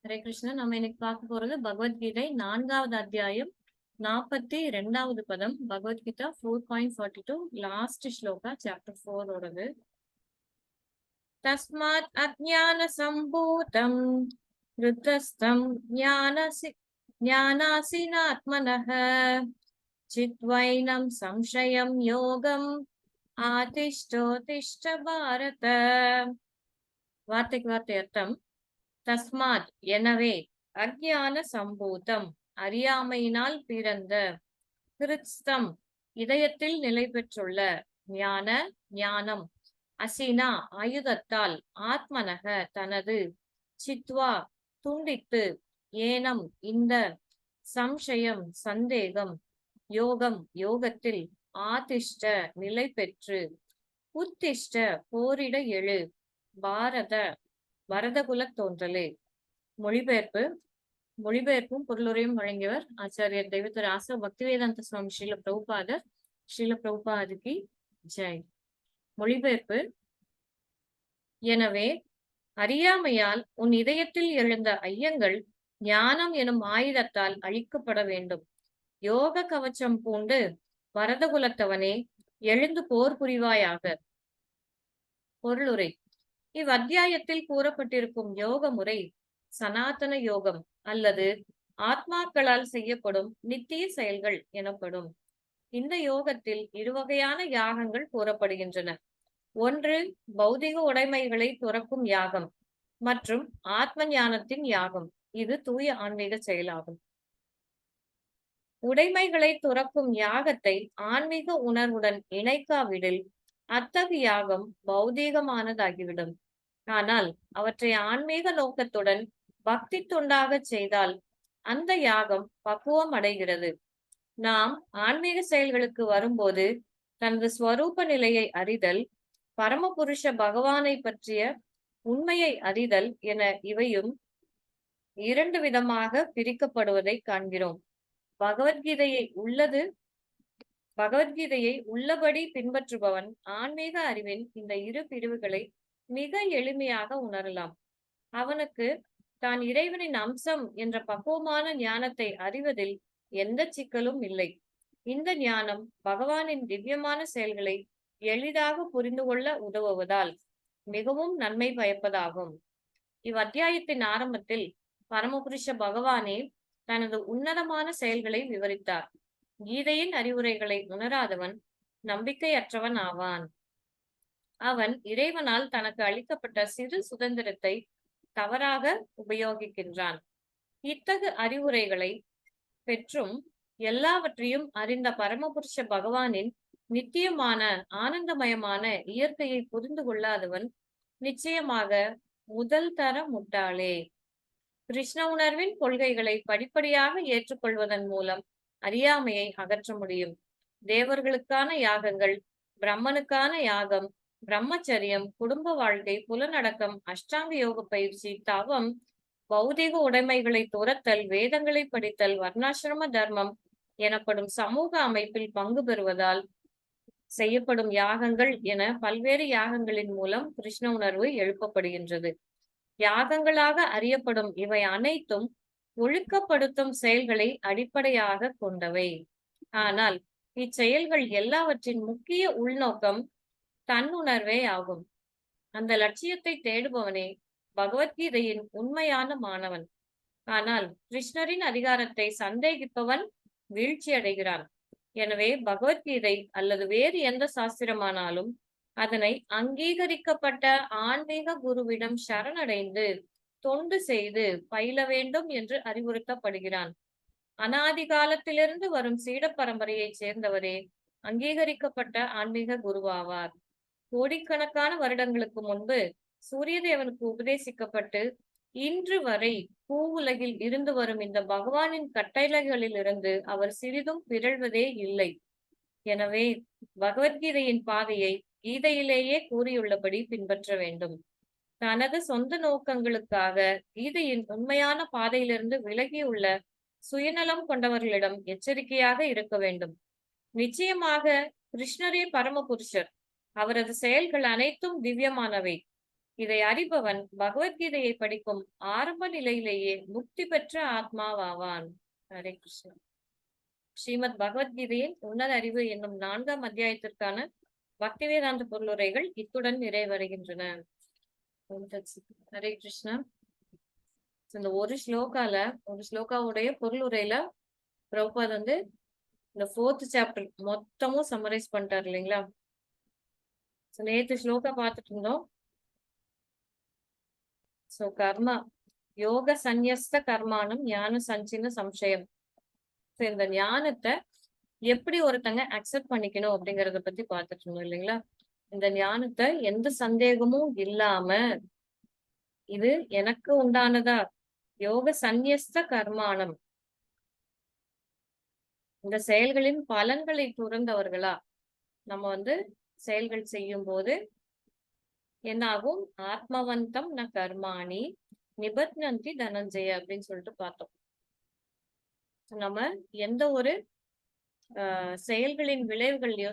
ஹரே கிருஷ்ணா. நம்ம இன்னைக்கு பார்க்க போறது பகவத்கீதை 4வது அத்தியாயம் 42வது பதம். Bhagavad Gita 4.42 last shloka chapter 4 ஓடது. தஸ்மாத் அஜ்ஞான சம்பூதம் ருத்தஸ்தம் ஞானாசினாத்மனஹ சித்வைனம் சம்சயம் யோகம் ஆதிஷ்டோதிஷ்ட பாரத. வார்த்தைக்கு வார்த்தை அர்த்தம். தஸ்மாத் எனவே, அஜ்ஞான சம்பூதம் அறியாமையினால் பிறந்த, கிருத்ஸ்தம் இதயத்தில் நிலை பெற்றுள்ள, ஞானம் அசினா ஆயுதத்தால், ஆத்மனக தனது, சித்வா துண்டித்து, ஏனம் இந்த, சம்சயம் சந்தேகம், யோகம் யோகத்தில், ஆதிஷ்ட நிலை பெற்று, உத்திஷ்ட போரிட எழு, பாரத பரதகுல தோன்றலே. மொழிபெயர்ப்பும் பொருளுரையும் வழங்கியவர் ஆச்சாரியர் தெய்வத்திரு ஆச பக்திவேதாந்த சுவாமி ஸ்ரீல பிரபுபாதர். ஸ்ரீல பிரபுபாதுக்கு ஜெய். மொழிபெயர்ப்பு: எனவே அறியாமையால் உன் இதயத்தில் எழுந்த ஐயங்கள் ஞானம் எனும் ஆயுதத்தால் அழிக்கப்பட வேண்டும். யோக கவச்சம் பூண்டு பரதகுலத்தவனே எழுந்து போர் புரிவாயாக. பொருளுரை: இவ்வத்தியாயத்தில் கூறப்பட்டிருக்கும் யோக முறை சனாதன யோகம் அல்லது ஆத்மாக்களால் செய்யப்படும் நித்திய செயல்கள் எனப்படும். இந்த யோகத்தில் இருவகையான யாகங்கள் கூறப்படுகின்றன. ஒன்று பௌதிக உடைமைகளை துறக்கும் யாகம் மற்றும் ஆத்ம ஞானத்தின் யாகம். இது தூய ஆன்மீக செயலாகும். உடைமைகளை துறக்கும் யாகத்தை ஆன்மீக உணர்வுடன் இணைக்காவிடில் அத்தகைய யாகம் பௌதீகமானதாகிவிடும். ஆனால் அவற்றை ஆன்மீக நோக்கத்துடன் பக்தி தொண்டாக செய்தால் அந்த யாகம் பக்குவம் அடைகிறது. நாம் ஆன்மீக செயல்களுக்கு வரும்போது தனது ஸ்வரூப நிலையை அறிதல், பரமபுருஷ பகவானை பற்றிய உண்மையை அறிதல் என இவையும் இரண்டு விதமாக பிரிக்கப்படுவதை காண்கிறோம். பகவத்கீதையை உள்ளபடி பின்பற்றுபவன் ஆன்மீக அறிவின் இந்த இரு பிரிவுகளை மிக எளிமையாக உணரலாம். அவனுக்கு தான் இறைவனின் அம்சம் என்ற பக்குவமான ஞானத்தை அறிவதில் எந்த சிக்கலும் இல்லை. இந்த ஞானம் பகவானின் திவ்யமான செயல்களை எளிதாக புரிந்து கொள்ள உதவுவதால் மிகவும் நன்மை பயப்பதாகும். இவ்வத்தியாயத்தின் ஆரம்பத்தில் பரமபுருஷ பகவானே தனது உன்னதமான செயல்களை விவரித்தார். கீதையின் அறிவுரைகளை உணராதவன் நம்பிக்கையற்றவன் ஆவான். அவன் இறைவனால் தனக்கு அளிக்கப்பட்ட சிறு சுதந்திரத்தை தவறாக உபயோகிக்கின்றான். இத்தகு அறிவுரைகளை பெற்றும் எல்லாவற்றையும் அறிந்த பரமபுருஷ பகவானின் நித்தியமான ஆனந்தமயமான இயற்கையை புரிந்து கொள்ளாதவன் நிச்சயமாக முதல் தர முட்டாளே. கிருஷ்ண உணர்வின் கொள்கைகளை படிப்படியாக ஏற்றுக்கொள்வதன் மூலம் அறியாமையை அகற்ற முடியும். தேவர்களுக்கான யாகங்கள், பிரம்மனுக்கான யாகம், பிரம்மச்சரியம், குடும்ப வாழ்க்கை, புலனடக்கம், அஷ்டாங்க யோக பயிற்சி, தவம், பௌதிக உடைமைகளை துரத்தல், வேதங்களை படித்தல், வர்ணாசிரம தர்மம் எனப்படும் சமூக அமைப்பில் பங்கு பெறுவதால் செய்யப்படும் யாகங்கள் என பல்வேறு யாகங்களின் மூலம் கிருஷ்ண உணர்வு எழுப்பப்படுகின்றது. யாகங்களாக அறியப்படும் இவை அனைத்தும் ஒழுக்கப்படுத்தும் செயல்களை அடிப்படையாக கொண்டவை. ஆனால் இச்செயல்கள் எல்லாவற்றின் முக்கிய உள்நோக்கம் தன்னுணர்வே ஆகும். அந்த லட்சியத்தை தேடுபவனே பகவத்கீதையின் உண்மையான மாணவன். ஆனால் கிருஷ்ணரின் அதிகாரத்தை சந்தேகிப்பவன் வீழ்ச்சி அடைகிறான். எனவே பகவத்கீதை அல்லது வேறு எந்த சாஸ்திரமானாலும் அதனை அங்கீகரிக்கப்பட்ட ஆன்மீக குருவிடம் சரணடைந்து தொண்டு செய்து பயில வேண்டும் என்று அறிவுறுத்தப்படுகிறான். அனாதி காலத்திலிருந்து வரும் சீட பரம்பரையை சேர்ந்தவரே அங்கீகரிக்கப்பட்ட ஆன்மீக குருவாவார். கோடிக்கணக்கான வருடங்களுக்கு முன்பு சூரிய தேவனுக்கு உபதேசிக்கப்பட்டு இன்று வரை பூவுலகில் இருந்து வரும் இந்த பகவானின் கட்டளைகளில் இருந்து அவர் சிறிதும் பிறழ்வதே இல்லை. எனவே பகவத்கீதையின் பாதையை கீதையிலேயே கூறியுள்ளபடி பின்பற்ற வேண்டும். தனது சொந்த நோக்கங்களுக்காக கீதையின் உண்மையான பாதையிலிருந்து விலகியுள்ள சுயநலம் கொண்டவர்களிடம் எச்சரிக்கையாக இருக்க வேண்டும். நிச்சயமாக கிருஷ்ணரே பரமபுருஷர். அவரது செயல்கள் அனைத்தும் திவ்யமானவை. இதை அறிபவன் பகவத்கீதையை படிக்கும் ஆரம்ப நிலையிலேயே முக்தி பெற்ற ஆத்மாவாவான். ஹரே கிருஷ்ணா. ஸ்ரீமத் பகவத்கீதையின் உன்னத அறிவு என்னும் 4ஆம் அத்தியாயத்திற்கான பக்திவேதாந்த பொருளுரைகள் இத்துடன் நிறைவடைகின்றன. ஹரே கிருஷ்ணா. இந்த ஒரு ஸ்லோகாவுடைய பொருளுரையில பிரபுபாத் வந்து இந்த 4th சாப்டர் மொத்தமும் சம்மரைஸ் பண்ணிட்டாரு இல்லைங்களா? நேத்து ஸ்லோகா பார்த்துட்டு இருந்தோம். சோ கர்மா யோக சந்நியஸ்த கர்மானம் ஞான சஞ்சின்ன சம்சயம். இந்த ஞானத்தை எப்படி ஒருத்தங்க அக்செப்ட் பண்ணிக்கணும் அப்படிங்கறத பத்தி பார்த்துட்டு இருந்தோம் இல்லைங்களா? இந்த ஞானத்தை எந்த சந்தேகமும் இல்லாம இது எனக்கு உண்டானதா, யோக சந்நியஸ்த கர்மானம், இந்த செயல்களின் பலன்களை துறந்தவர்களா நம்ம வந்து செயல்கள் செய்யும் போது என்ன ஆகும்? ஆத்மவந்தம் ந கர்மாணி நிபத்னந்தி தனஞ்சய அப்படின்னு சொல்லிட்டு பார்த்தோம். நம்ம எந்த ஒரு செயல்களின்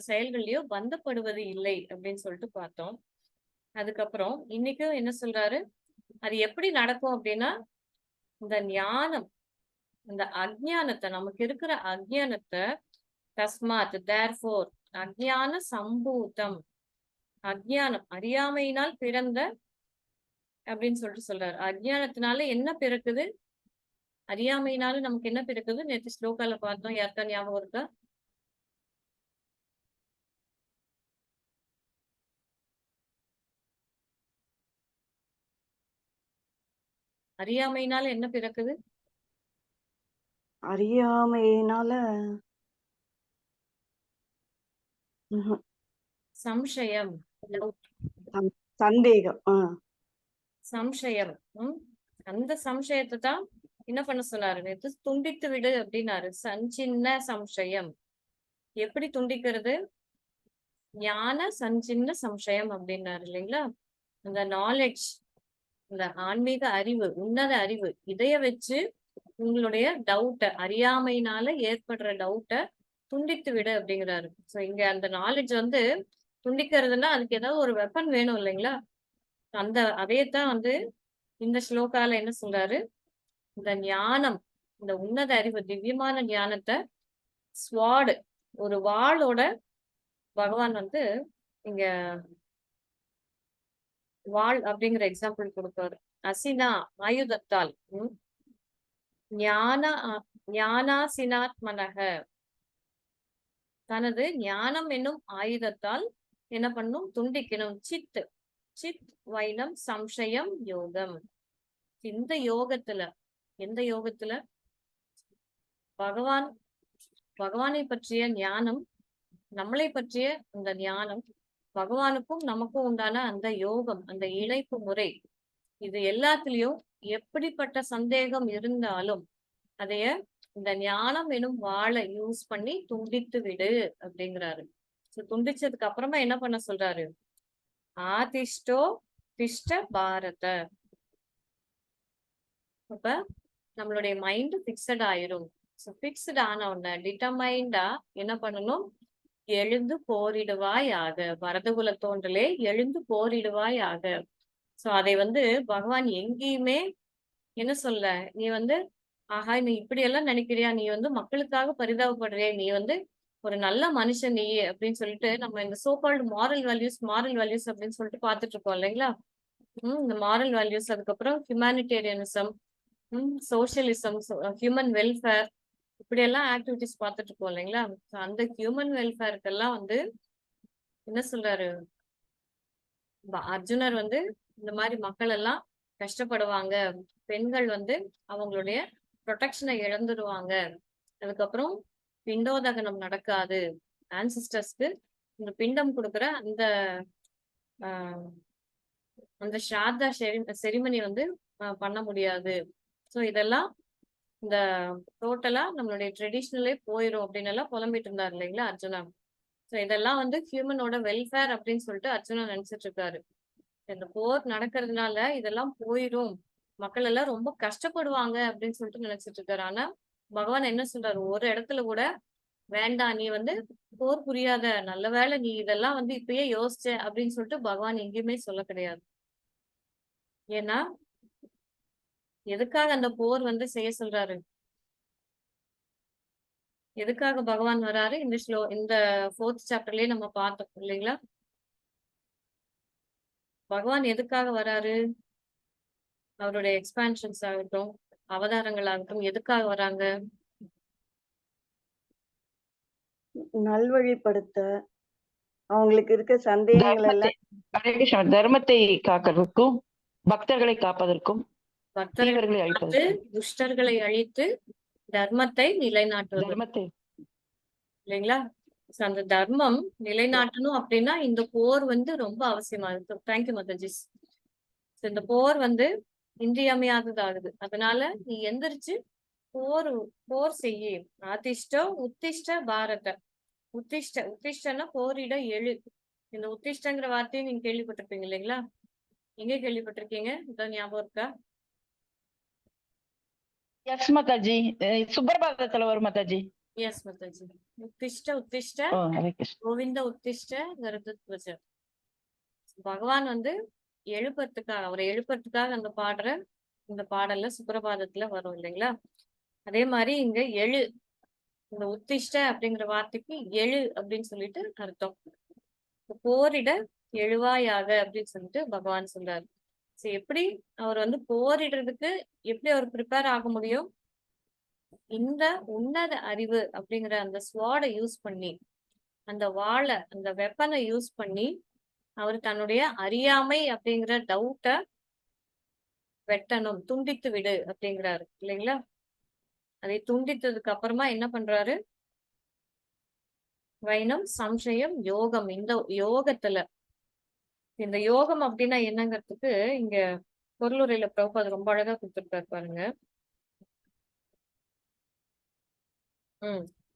செயல்கள்லயோ பந்தப்படுவது இல்லை அப்படின்னு சொல்லிட்டு பார்த்தோம். அதுக்கப்புறம் இன்னைக்கும் என்ன சொல்றாரு? அது எப்படி நடக்கும் அப்படின்னா, இந்த ஞானம், இந்த அஜ்ஞானத்தை, நமக்கு இருக்கிற அஜ்ஞானத்தை, தஸ்மாத் தேர்ஃபோர் அஜ்ஞான சம்பூதம், அஜ்ஞானம் அறியாமையினால் பிறந்த அப்படின்னு சொல்லிட்டு சொல்றாரு. அஜ்ஞானத்தினால என்ன பிறக்குது? அறியாமையினால நமக்கு என்ன பிறக்குது? நேற்று ஸ்லோகால பார்த்தோம். யாருக்கா ஞாபகம் இருக்கா? அறியாமையினால என்ன பிறக்குது? அறியாமையினால சம்சயம், சந்தேகம். சம்சயம். அந்த சம்சயத்தை தான் என்ன பண்ண சொன்னாரு நேத்து? துண்டித்து விடு அப்படின்னாரு. சஞ்சின்ன சம்சயம். எப்படி துண்டிக்கிறது? ஞான சஞ்சின்ன சம்சயம் அப்படின்னாரு இல்லைங்களா? அந்த நாலேஜ், இந்த ஆன்மீக அறிவு, உன்னத அறிவு, இதைய வச்சு உங்களுடைய டவுட்டை, அறியாமையினால ஏற்படுற டவுட்டை துண்டித்து விடு அப்படிங்கிறாரு. சோ இங்க அந்த நாலேஜ் வந்து துண்டிக்கிறதுன்னா அதுக்கு ஏதாவது ஒரு வெப்பன் வேணும் இல்லைங்களா? அதையத்தான் வந்து இந்த ஸ்லோகால என்ன சொல்றாரு? இந்த ஞானம், இந்த உன்னத அறிவு, திவ்யமான ஞானத்தை ஸ்வாடு, ஒரு வாளோட பகவான் வந்து இங்க வாள் அப்படிங்கிற எக்ஸாம்பிள் கொடுப்பாரு. அசினா ஆயுதத்தால், ஞான ஞானாசினாத்மனக, தனது ஞானம் என்னும் ஆயுதத்தால் என்ன பண்ணும்? துண்டிக்கணும். சித் வைனம் சம்சயம் யோகம். இந்த யோகத்துல, எந்த யோகத்துல? பகவானை பற்றிய ஞானம், நம்மளை பற்றிய அந்த ஞானம், பகவானுக்கும் நமக்கும் உண்டான அந்த யோகம், அந்த இணைப்பு முறை, இது எல்லாத்துலயும் எப்படிப்பட்ட சந்தேகம் இருந்தாலும் அதைய இந்த ஞானம் எனும் வாளை யூஸ் பண்ணி துண்டித்து விடு அப்படிங்கிறாரு. துண்டிச்சதுக்கு அப்புறமா என்ன பண்ண சொல்றாரு? ஆதிஷ்டோ திஷ்ட பாரத. அப்ப நம்மளுடைய மைண்ட் பிக்சட் ஆயிரும். பிக்ஸ்ட் ஆன உடனே டிட்டர்மைண்டா என்ன பண்ணணும்? எழுந்து போரிடுவாயாக. பரதகுல தோன்றலே எழுந்து போரிடுவாயாக. சோ அதை வந்து பகவான் எங்கேயுமே என்ன சொல்ல, நீ வந்து ஆஹா நீ இப்படி எல்லாம் நினைக்கிறியா, நீ வந்து மக்களுக்காக பரிதாபப்படுறியா, நீ வந்து ஒரு நல்ல மனுஷன் நீ அப்படின்னு சொல்லிட்டு நம்ம இந்த சோகால்டு மாரல் வேல்யூஸ் அப்படின்னு சொல்லிட்டு பாத்துட்டு இருக்கோம் இல்லைங்களா? இந்த மாரல் வேல்யூஸ், அதுக்கப்புறம் ஹியூமானிட்டேரியனிசம், சோசியலிசம், ஹியூமன் வெல்ஃபேர், இப்படி எல்லாம் ஆக்டிவிட்டிஸ் பார்த்துட்டு இருக்கோம் இல்லைங்களா? அந்த ஹியூமன் வெல்ஃபேருக்கெல்லாம் வந்து என்ன சொல்றாரு அர்ஜுனர் வந்து? இந்த மாதிரி மக்கள் எல்லாம் கஷ்டப்படுவாங்க, பெண்கள் வந்து அவங்களுடைய ப்ரொடெக்ஷனை இழந்துடுவாங்க, அதுக்கப்புறம் பிண்டோதகனம் நடக்காது, ஆன்சிஸ்டர்ஸ்க்கு இந்த பிண்டம் கொடுக்குற அந்த அந்த ஸ்ராத்தா செரிமனி வந்து பண்ண முடியாது. சோ இதெல்லாம் இந்த டோட்டலா நம்மளுடைய ட்ரெடிஷ்னலே போயிரும் அப்படின்னு எல்லாம் புலம்பிட்டு இருந்தாரு இல்லைங்களா அர்ஜுனா? சோ இதெல்லாம் வந்து ஹியூமனோட வெல்ஃபேர் அப்படின்னு சொல்லிட்டு அர்ஜுனா நினைச்சிட்டு இருக்காரு. இந்த போர் நடக்கிறதுனால இதெல்லாம் போயிரும், மக்கள் எல்லாம் ரொம்ப கஷ்டப்படுவாங்க அப்படின்னு சொல்லிட்டு நினைச்சிட்டு இருக்காரு. ஆனா பகவான் என்ன சொல்றாரு? ஒரு இடத்துல கூட வேண்டாம், நீ வந்து போர் புரியாத, நல்ல வேளை நீ இதெல்லாம் வந்து இப்பயே யோசிச்ச அப்படின்னு சொல்லிட்டு பகவான் எங்கேயுமே சொல்ல கிடையாது. ஏன்னா எதுக்காக அந்த போர் வந்து செய்ய சொல்றாரு? எதுக்காக பகவான் வராரு? இந்த 4th சாப்டர்லயே நம்ம பார்த்தோம் இல்லைங்களா? பகவான் எதுக்காக வராரு? அவருடைய எக்ஸ்பான்ஷன்ஸ் ஆகட்டும், அவதாரங்கள் ஆகட்டும் எதுக்காக வராங்க? நல்வழிப்படுத்த, அவங்களுக்கு இருக்க சந்தேகங்கள் தர்மத்தை எல்லாம் ஹரே கிருஷ்ணா, தர்மத்தை காக்கிறதுக்கும் பக்தர்களை காப்பதற்கும் பக்தர்களை தீவர்களை காத்து, அழிப்பதற்கும் துஷ்டர்களை அழித்து, தர்மத்தை நிலைநாட்டுவது தர்மத்தை இல்லைங்களா? So, அந்த தர்மம் நிலைநாட்டணும் அப்படின்னா இந்த போர் வந்து ரொம்ப அவசியமா இருக்கு. தேங்க்யூ மாதாஜி. So, இந்த போர் வந்து இன்றியமையாதது ஆகுது. அதனால நீ எந்திரிச்சு போர் போர் செய்யி. ஆதிஷ்ட உத்திஷ்ட பாரத. உத்திஷ்டன்னா போரிட எழு. இந்த உத்திஷ்டங்கிற வார்த்தையை நீங்க கேள்விப்பட்டிருப்பீங்க இல்லைங்களா? எங்க கேள்விப்பட்டிருக்கீங்க? இதான் ஞாபகம் இருக்கா? எஸ் மாதாஜி, சுப்பிரபாதத்துல வரும் மாதாஜி. எஸ் மாதாஜி. உத்திஷ்ட ஓ ஹரே கிருஷ்ணா. கோவிந்த உத்திஷ்ட கருத்துவஜ. பகவான் வந்து அவரை எழுப்பறதுக்காக அந்த பாடுற இந்த பாடல்ல சுப்பிரபாதத்துல வரும் இல்லைங்களா? அதே மாதிரி இங்க எழு, இந்த உத்திஷ்ட அப்படிங்கிற வார்த்தைக்கு எழு அப்படின்னு சொல்லிட்டு அர்த்தம். போரிட எழுவாயாக அப்படின்னு சொல்லிட்டு பகவான் சொல்றாரு. சரி, எப்படி அவர் வந்து போரிடுறதுக்கு எப்படி அவர் ப்ரிப்பேர் ஆக முடியும்? இந்த உன்னத அறிவு அப்படிங்கிற அந்த ஸ்வாடை யூஸ் பண்ணி, அந்த வாளை, அந்த வெப்பனை யூஸ் பண்ணி அவர் தன்னுடைய அறியாமை அப்படிங்கிற டவுட்ட வெட்டணும், துண்டித்து விடு அப்படிங்கிறாரு இல்லைங்களா? அதை துண்டித்ததுக்கு அப்புறமா என்ன பண்றாரு? வைனம், சம்சயம், யோகம். இந்த யோகத்துல இந்த யோகம் அப்படின்னா என்னங்கிறதுக்கு இங்க பொருளுரையில பிரபுபாத் ரொம்ப அழகா கொடுத்திருக்காரு பாருங்க.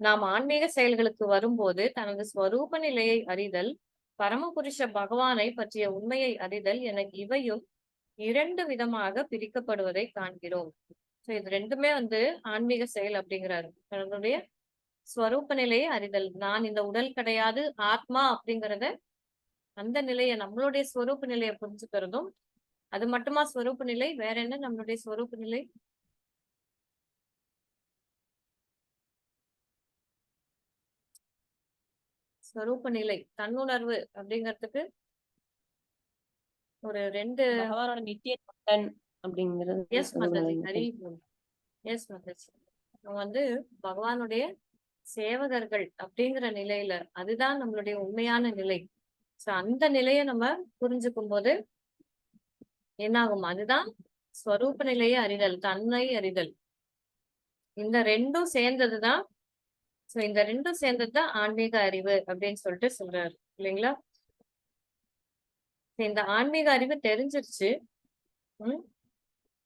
நாம் ஆன்மீக செயல்களுக்கு வரும்போது தனது ஸ்வரூப நிலையை அறிதல், பரமபுருஷ பகவானை பற்றிய உண்மையை அறிதல் என இவையும் 2 விதமாக பிரிக்கப்படுவதை காண்கிறோம். இது ரெண்டுமே வந்து ஆன்மீக செயல் அப்படிங்கிறாரு. தன்னுடைய ஸ்வரூப நிலையை அறிதல், நான் இந்த உடல் கிடையாது, ஆத்மா அப்படிங்கறத அந்த நிலையை, நம்மளுடைய ஸ்வரூப நிலையை புரிஞ்சுக்கிறதும். அது மட்டுமா ஸ்வரூப நிலை? வேற என்ன நம்மளுடைய ஸ்வரூப நிலை? ஸ்வரூப நிலை, தன்னுணர்வு அப்படிங்கிறதுக்கு ஒரு 2 பகவானோட நித்திய தொண்டன் அப்படிங்கிறது. எஸ் மாதாஜி, ஹரி போல். எஸ் மாதாஜி, வந்து பகவானுடைய சேவகர்கள் அப்படிங்கிற நிலையில, அதுதான் நம்மளுடைய உண்மையான நிலை. சோ அந்த நிலையை நம்ம புரிஞ்சுக்கும் போது என்ன ஆகும்? அதுதான் ஸ்வரூப நிலையை அறிதல், தன்னை அறிதல். இந்த ரெண்டும் சேர்ந்ததுதான். சோ இந்த ரெண்டும் சேர்ந்ததுதான் ஆன்மீக அறிவு அப்படின்னு சொல்லிட்டு சொல்றாரு இல்லைங்களா? இந்த ஆன்மீக அறிவு தெரிஞ்சிருச்சு.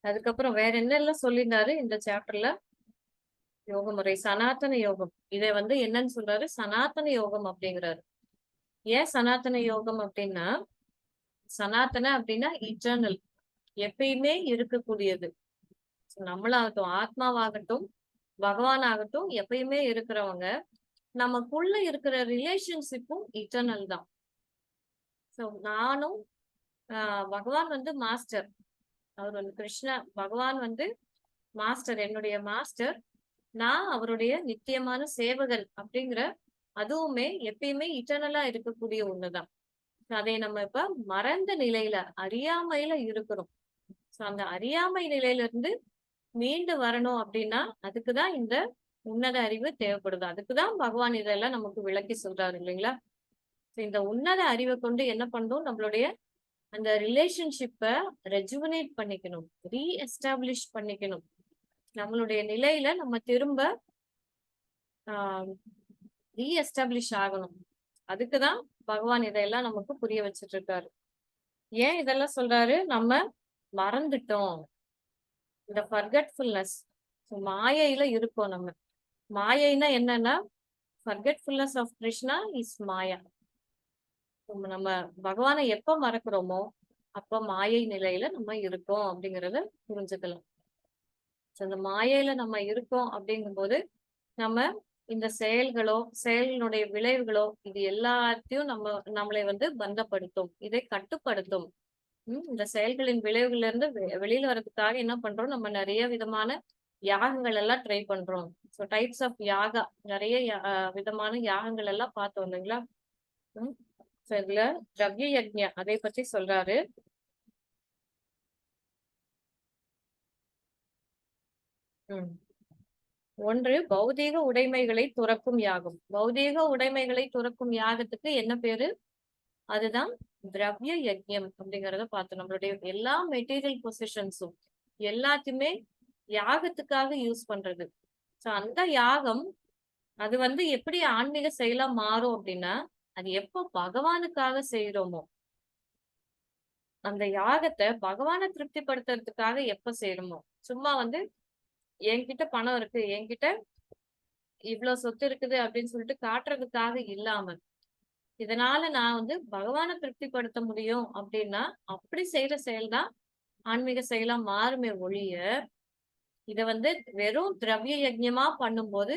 அதுக்கப்புறம் வேற என்னெல்லாம் சொல்லியிருந்தாரு இந்த சாப்டர்ல? யோக முறை, சனாதன யோகம். இதை வந்து என்னன்னு சொல்றாரு? சனாதன யோகம் அப்படிங்கிறாரு. ஏன் சனாதன யோகம் அப்படின்னா, சனாதன அப்படின்னா இட்டர்னல், எப்பயுமே இருக்கக்கூடியது. நம்மளாகட்டும், ஆத்மாவாகட்டும், பகவான் ஆகட்டும், எப்பயுமே இருக்கிறவங்க. நமக்குள்ள இருக்கிற ரிலேஷன்ஷிப்பும் இட்டர்னல் தான். சோ நானும் பகவான் வந்து மாஸ்டர். அவர் வந்து கிருஷ்ணா பகவான் வந்து மாஸ்டர், என்னுடைய மாஸ்டர். நான் அவருடைய நித்தியமான சேவகன் அப்படிங்கிற அதுவுமே எப்பயுமே இட்டர்னலா இருக்கக்கூடிய ஒண்ணுதான். அதை நம்ம இப்ப மறந்த நிலையில, அறியாமையில இருக்கிறோம். சோ அந்த அறியாமை நிலையில இருந்து மீண்டு வரணும் அப்படின்னா அதுக்குதான் இந்த உன்னத அறிவு தேவைப்படுது. அதுக்குதான் பகவான் இதெல்லாம் நமக்கு விளக்கி சொல்றாரு இல்லைங்களா? இந்த உன்னத அறிவை கொண்டு என்ன பண்றோம்? நம்மளுடைய அந்த ரிலேஷன்ஷிப்ப ரெஜுவனேட் பண்ணிக்கணும், ரீஎஸ்டாப்ளிஷ் பண்ணிக்கணும். நம்மளுடைய நிலையில நம்ம திரும்ப ரீஎஸ்டாப்ளிஷ் ஆகணும். அதுக்குதான் பகவான் இதெல்லாம் நமக்கு புரிய வச்சிட்டு இருக்காரு. ஏன் இதெல்லாம் சொல்றாரு? நம்ம மறந்துட்டோம். இந்த ஃபர்கெட்ஃபுல்னஸ், மாயையில இருக்கோம் நம்ம. மாயைனா என்னன்னா, ஃபர்கெட்ஃபுல்னஸ் ஆஃப் கிருஷ்ணா இஸ் மாயா. நம்ம பகவானை எப்ப மறக்கிறோமோ அப்ப மாயை நிலையில நம்ம இருக்கோம் அப்படிங்கறத புரிஞ்சுக்கலாம். அந்த மாயையில நம்ம இருக்கோம் அப்படிங்கும்போது நம்ம இந்த செயலினுடைய விளைவுகளோ இது எல்லாத்தையும் நம்மளை வந்து பந்தப்படுத்தும், இதை கட்டுப்படுத்தும். இந்த செயல்களின் விளைவுகள்ல இருந்து வெளியில வர்றதுக்காக என்ன பண்றோம், நம்ம நிறைய விதமான யாகங்கள் எல்லாம் ட்ரை பண்றோம். ஸோ டைப்ஸ் ஆஃப் யாகா, நிறைய விதமான யாகங்கள் எல்லாம் பார்த்தோம் இல்லைங்களா? ஸோ இதுல திரவ்ய யக்ஞ அதை பற்றி சொல்றாரு. ஒன்று பௌதீக உடைமைகளை துறக்கும் யாகம். பௌதீக உடைமைகளை துறக்கும் யாகத்துக்கு என்ன பேரு? அதுதான் திரவ்ய யஜ்யம் அப்படிங்கறத பார்த்தோம். நம்மளுடைய எல்லா மெட்டீரியல் பொசிஷன்ஸும் எல்லாத்தையுமே யாகத்துக்காக யூஸ் பண்றது. சோ அந்த யாகம் அது எப்படி ஆன்மீக செயலா மாறும் அப்படின்னா, அது எப்போ பகவானுக்காக செய்யறோமோ, அந்த யாகத்தை பகவானை திருப்திப்படுத்துறதுக்காக எப்ப செய்யறோமோ, சும்மா என்கிட்ட பணம் இருக்கு, என்கிட்ட இவ்வளவு சொத்து இருக்குது அப்படின்னு சொல்லிட்டு காட்டுறதுக்காக இல்லாம, இதனால நான் பகவானை திருப்திப்படுத்த முடியும் அப்படின்னா அப்படி செய்யற செயல் தான் ஆன்மீக செயலா மாறுமே ஒழிய, இத வெறும் திரவிய யஜ்ஞமா பண்ணும்போது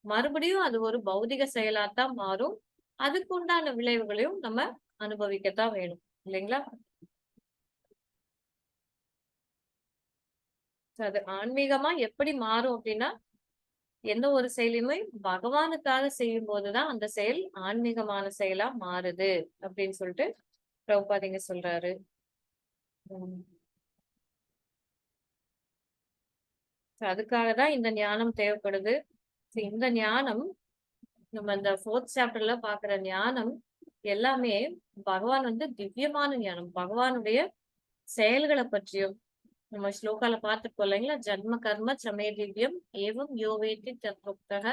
மறுபடியும் அது ஒரு பௌதிக செயலாத்தான் மாறும். அதுக்கு உண்டான விளைவுகளையும் நம்ம அனுபவிக்கத்தான் வேணும் இல்லைங்களா? அது ஆன்மீகமா எப்படி மாறும் அப்படின்னா, எந்த ஒரு செயலையுமே பகவானுக்காக செய்யும் போதுதான் அந்த செயல் ஆன்மீகமான செயலா மாறுது அப்படின்னு சொல்லிட்டு பிரபுபாதிங்க சொல்றாரு. அதுக்காக தான் இந்த ஞானம் தேவைப்படுது. இந்த ஞானம் நம்ம இந்த 4th சாப்டர்ல பாக்குற ஞானம் எல்லாமே பகவான் திவ்யமான ஞானம். பகவானுடைய செயல்களை பற்றியும் நம்ம ஸ்லோகால பார்த்துருக்கோம் இல்லைங்களா? ஜன்ம கர்ம சமே திவ்யம் ஏவம் யோவேத்தி தத்வக்தக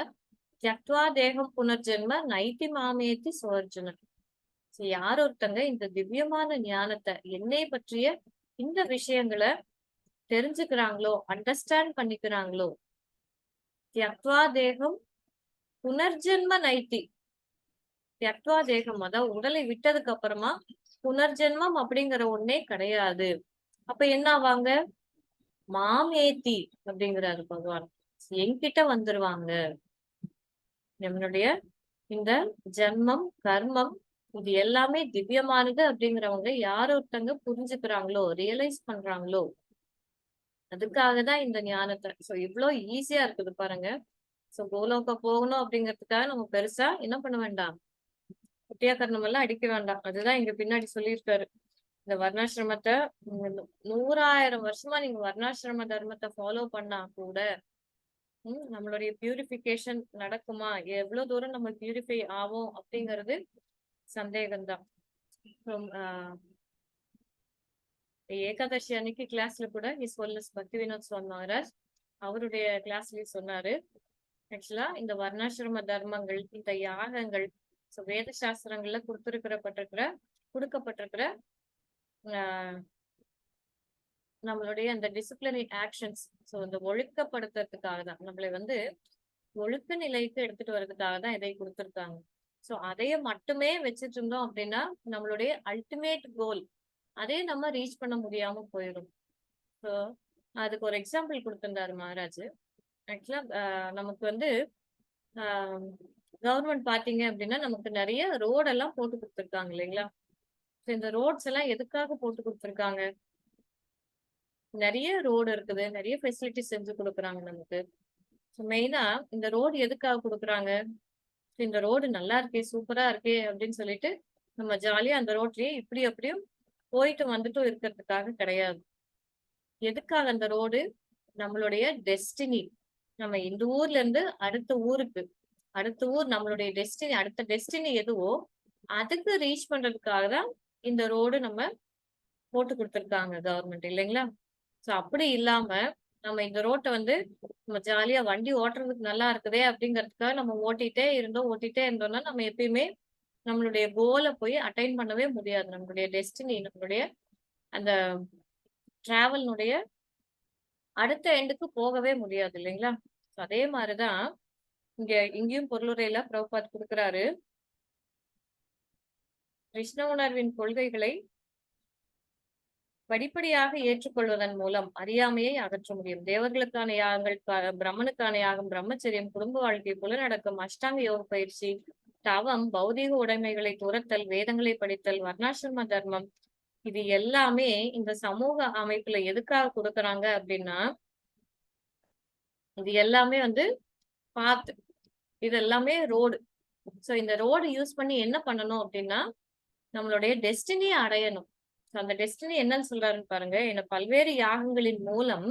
தியக்த்வா தேகம் புனர்ஜென்ம நைத்தி மாமேத்தி சுவர்ஜுனன். யார் ஒருத்தங்க இந்த திவ்யமான ஞானத்தை, என்னை பற்றிய இந்த விஷயங்களை தெரிஞ்சுக்கிறாங்களோ, அண்டர்ஸ்டாண்ட் பண்ணிக்கிறாங்களோ, தியக்த்வா தேகம் புனர்ஜென்ம நைத்தி, தியக்த்வா தேகம் அதாவது உடலை விட்டதுக்கு அப்புறமா புனர்ஜென்மம் அப்படிங்கிற ஒண்ணே கிடையாது. அப்ப என்ன ஆவாங்க? மாமேத்தி அப்படிங்கிறாரு பகவான், என்கிட்ட வந்துருவாங்க. நம்மளுடைய இந்த ஜன்மம் கர்மம் இது எல்லாமே திவ்யமானது அப்படிங்கிறவங்க யார் ஒருத்தங்க புரிஞ்சுக்கிறாங்களோ, ரியலைஸ் பண்றாங்களோ, அதுக்காக தான் இந்த ஞானத்தை. சோ இவ்வளவு ஈஸியா இருக்குது பாருங்க. சோ கோலோக போகணும் அப்படிங்கிறதுக்காக நம்ம பெருசா என்ன பண்ண வேண்டாம், குட்டியா கர்ணம் எல்லாம் அடிக்க வேண்டாம். அதுதான் இங்க பின்னாடி சொல்லியிருக்காரு. இந்த வர்ணாசிரமத்தை 100,000 வருஷமா நீங்க வர்ணாசிரம தர்மத்தை ஃபாலோ பண்ணா கூட நம்மளுடைய பியூரிபிகேஷன் நடக்குமா, எவ்வளவு தூரம் நம்ம பியூரிஃபை ஆகும் அப்படிங்கிறது சந்தேகம்தான். ஏகாதசி அன்னைக்கு கிளாஸ்ல கூட ஹிஸ் ஹோல்னஸ் பக்தி வினோத் சுவாமி மகாராஜ் அவருடைய கிளாஸ்லயும் சொன்னாரு. ஆக்சுவலா இந்த வர்ணாசிரம தர்மங்கள், இந்த யாகங்கள் வேத சாஸ்திரங்கள்ல கொடுக்கப்பட்டிருக்கிற நம்மளுடைய அந்த டிசிப்ளினரி ஆக்ஷன்ஸ், ஸோ இந்த ஒழுக்கப்படுத்துறதுக்காக தான், நம்மளை ஒழுக்க நிலைக்கு எடுத்துட்டு வர்றதுக்காக தான் இதை கொடுத்துருக்காங்க. ஸோ அதைய மட்டுமே வச்சுட்டு இருந்தோம் அப்படின்னா நம்மளுடைய அல்டிமேட் கோல் அதே நம்ம ரீச் பண்ண முடியாம போயிடும். ஸோ அதுக்கு ஒரு எக்ஸாம்பிள் கொடுத்திருந்தாரு மகாராஜ். ஆக்சுவலா நமக்கு கவர்மெண்ட் பாத்தீங்க அப்படின்னா நமக்கு நிறைய ரோடெல்லாம் போட்டு கொடுத்துருக்காங்க இல்லைங்களா? இந்த ரோட்ஸ் எல்லாம் எதுக்காக போட்டு கொடுத்துருக்காங்க? நிறைய ரோடு இருக்குது, நிறைய ஃபெசிலிட்டி செஞ்சு கொடுக்குறாங்க நமக்கு. மெயினா இந்த ரோடு எதுக்காக கொடுக்குறாங்க? இந்த ரோடு நல்லா இருக்கே, சூப்பரா இருக்கே அப்படின்னு சொல்லிட்டு நம்ம ஜாலியா அந்த ரோட்லயே இப்படி அப்படியும் போயிட்டு வந்துட்டும் இருக்கிறதுக்காக கிடையாது. எதுக்காக அந்த ரோடு? நம்மளுடைய டெஸ்டினி, நம்ம இந்த ஊர்ல இருந்து அடுத்த ஊர் நம்மளுடைய டெஸ்டினி, அடுத்த டெஸ்டினி எதுவோ அதுக்கு ரீச் பண்றதுக்காக தான் இந்த ரோடு நம்ம போட்டு கொடுத்துருக்காங்க கவர்மெண்ட் இல்லைங்களா? சோ அப்படி இல்லாம நம்ம இந்த ரோட்டை நம்ம ஜாலியா வண்டி ஓட்டுறதுக்கு நல்லா இருக்குதே அப்படிங்கிறதுக்காக நம்ம ஓட்டிட்டே இருந்தோம்னா நம்ம எப்பயுமே நம்மளுடைய கோலை போய் அட்டைன் பண்ணவே முடியாது. நம்மளுடைய டெஸ்டினி, நம்மளுடைய அந்த டிராவல்னுடைய அடுத்த எண்டுக்கு போகவே முடியாது இல்லைங்களா? அதே மாதிரிதான் இங்கேயும் பொருளுரையில பிரபுபாத் கொடுக்கிறாரு. கிருஷ்ண உணர்வின் கொள்கைகளை படிப்படியாக ஏற்றுக்கொள்வதன் மூலம் அறியாமையை அகற்ற முடியும். தேவர்களுக்கான யாகங்கள், பிரம்மனுக்கான யாகம், பிரம்மச்சரியம், குடும்ப வாழ்க்கை, புலனடக்கம், அஷ்டாங்க யோக பயிற்சி, தவம், பௌதீக உடைமைகளை துரத்தல், வேதங்களை படித்தல், வர்ணாசிரம தர்மம், இது எல்லாமே இந்த சமூக அமைப்புல எதுக்காக கொடுக்குறாங்க அப்படின்னா, இது எல்லாமே வந்து பாத்து இது எல்லாமே ரோடு. சோ இந்த ரோடு யூஸ் பண்ணி என்ன பண்ணணும் அப்படின்னா, நம்மளுடைய டெஸ்டினிய அடையணும். So அந்த டெஸ்டினி என்னன்னு சொல்றாருன்னு பாருங்க. என பல்வேறு யாகங்களின் மூலம்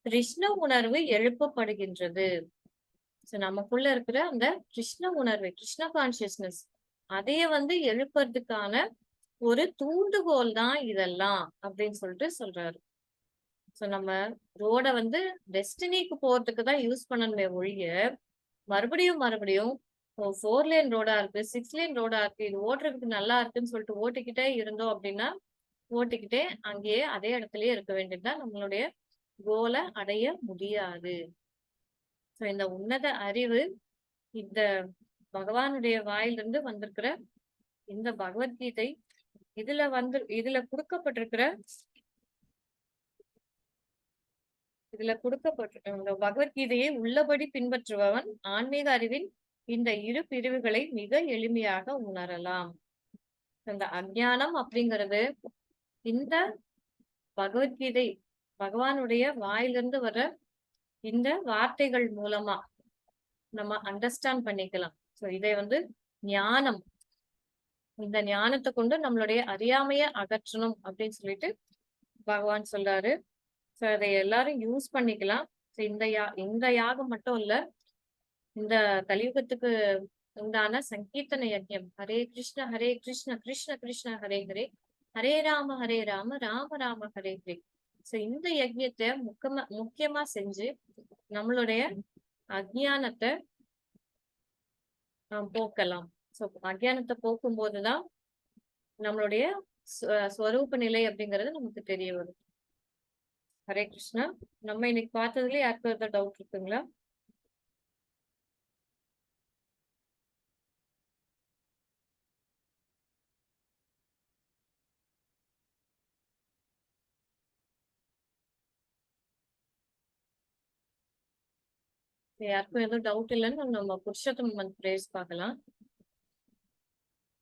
கிருஷ்ண உணர்வு எழுப்பப்படுகின்றது. சோ நமக்குள்ள இருக்கிற அந்த கிருஷ்ண உணர்வு, கிருஷ்ண கான்சியஸ்னஸ் அதைய வந்து எழுப்புறதுக்கான ஒரு தூண்டுகோல் தான் இதெல்லாம் அப்படின்னு சொல்லிட்டு சொல்றாரு. சோ நம்ம ரோட வந்து டெஸ்டினிக்கு போறதுக்கு தான் யூஸ் பண்ணணுமே ஒழிய, மறுபடியும் 4 லேன் ரோடா இருக்கு, 6 லேன் ரோடா இருக்கு, இது ஓட்டுறதுக்கு நல்லா இருக்குன்னு சொல்லிட்டு ஓட்டிக்கிட்டே இருந்தோம் அப்படின்னா, ஓட்டிக்கிட்டே அங்கேயே அதே இடத்துலயே இருக்க வேண்டியதுதான். நம்மளுடைய கோல அடைய முடியாது. சோ இந்த உன்னத அறிவு இந்த பகவானுடைய வாயிலிருந்து வந்திருக்கிற இந்த பகவத்கீதை, இதுல குடுக்கப்பட்டிருக்கிற இந்த பகவத்கீதையை உள்ளபடி பின்பற்றுபவன் ஆன்மீக அறிவின் இந்த இரு பிரிவுகளை மிக எளிமையாக உணரலாம். இந்த அஞ்ஞானம் அப்படிங்கிறது இந்த பகவத்கீதை பகவானுடைய வாயிலிருந்து வர இந்த வார்த்தைகள் மூலமா நம்ம அண்டர்ஸ்டாண்ட் பண்ணிக்கலாம். சோ இதை வந்து ஞானம், இந்த ஞானத்தை கொண்டு நம்மளுடைய அறியாமைய அகற்றணும் அப்படின்னு சொல்லிட்டு பகவான் சொல்றாரு. சோ அதை எல்லாரும் யூஸ் பண்ணிக்கலாம். சோ இந்த யாகம் மட்டும் இல்ல, இந்த கலியுகத்துக்கு உண்டான சங்கீர்த்தன யஜ்ஞம் ஹரே கிருஷ்ண கிருஷ்ண கிருஷ்ண ஹரே ஹரே, ஹரே ராம ராம ராம ஹரே ஹரே. சோ இந்த யஜ்ஞத்தை முக்கியமா செஞ்சு நம்மளுடைய அஜ்ஞானத்தை போக்கலாம். சோ அஜ்ஞானத்தை போக்கும் போதுதான் நம்மளுடைய ஸ்வரூப நிலை அப்படிங்கிறது நமக்கு தெரிய வரும். ஹரே கிருஷ்ணா. நம்ம இன்னைக்கு பார்த்ததுல யாருக்கும் ஏதாவது டவுட் இருக்குங்களா? யாருக்கும் எதுவும் டவுட் இல்லைன்னு நம்ம புருஷோத்தம மந்த் பிரேயர்ஸ் பார்க்கலாம்.